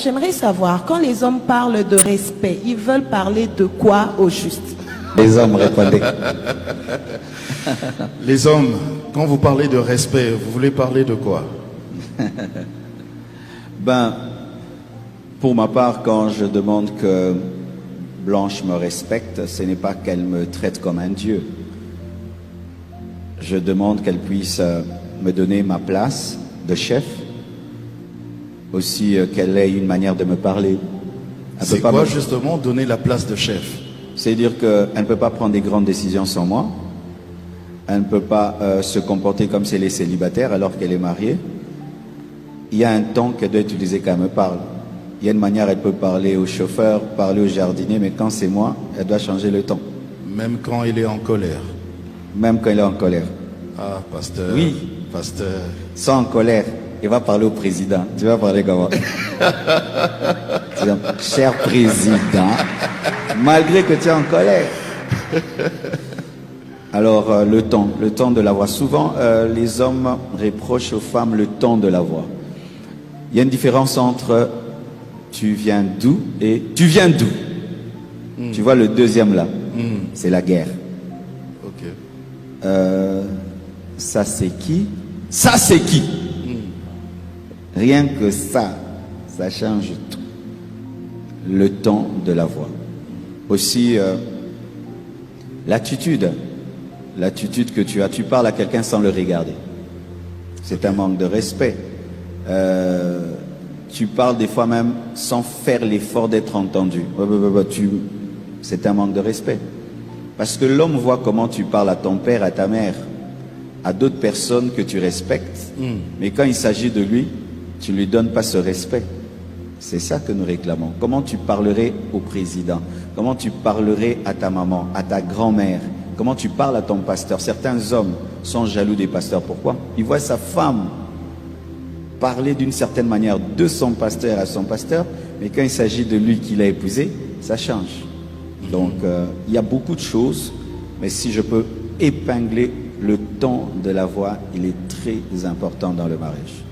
j'aimerais savoir, quand les hommes parlent de respect, ils veulent parler de quoi au juste? Les hommes répondaient. Les hommes, quand vous parlez de respect, vous voulez parler de quoi? Ben, pour ma part, quand je demande que Blanche me respecte, ce n'est pas qu'elle me traite comme un dieu. Je demande qu'elle puisse me donner ma place de chef, aussi qu'elle ait une manière de me parler. C'est quoi justement donner la place de chef? C'est-à-dire qu'elle ne peut pas prendre des grandes décisions sans moi. Elle ne peut pas se comporter comme si elle est célibataire alors qu'elle est mariée. Il y a un temps qu'elle doit utiliser quand elle me parle. Il y a une manière, elle peut parler au chauffeur, parler au jardinier, mais quand c'est moi, elle doit changer le ton. Même quand il est en colère? Même quand elle est en colère. Ah, pasteur. Oui. Pasteur. Sans en colère, il va parler au président. Tu vas parler comment? Cher président, malgré que tu es en colère. Alors, le ton de la voix. Souvent, les hommes reprochent aux femmes le ton de la voix. Il y a une différence entre tu viens d'où et tu viens d'où. Tu vois le deuxième là, c'est la guerre. Ok. Ça c'est qui? Ça c'est qui? Rien que ça change tout. Le ton de la voix. Aussi, l'attitude que tu as. Tu parles à quelqu'un sans le regarder. C'est un manque de respect. Tu parles des fois même sans faire l'effort d'être entendu. C'est un manque de respect. Parce que l'homme voit comment tu parles à ton père, à ta mère, à d'autres personnes que tu respectes. Mais quand il s'agit de lui, tu ne lui donnes pas ce respect. C'est ça que nous réclamons. Comment tu parlerais au président? Comment tu parlerais à ta maman, à ta grand-mère? Comment tu parles à ton pasteur? Certains hommes sont jaloux des pasteurs. Pourquoi? Ils voient sa femme parler d'une certaine manière de son pasteur à son pasteur, mais quand il s'agit de lui qu'il a épousé, ça change. Donc, il y a beaucoup de choses, mais si je peux épingler le ton de la voix, il est très important dans le mariage.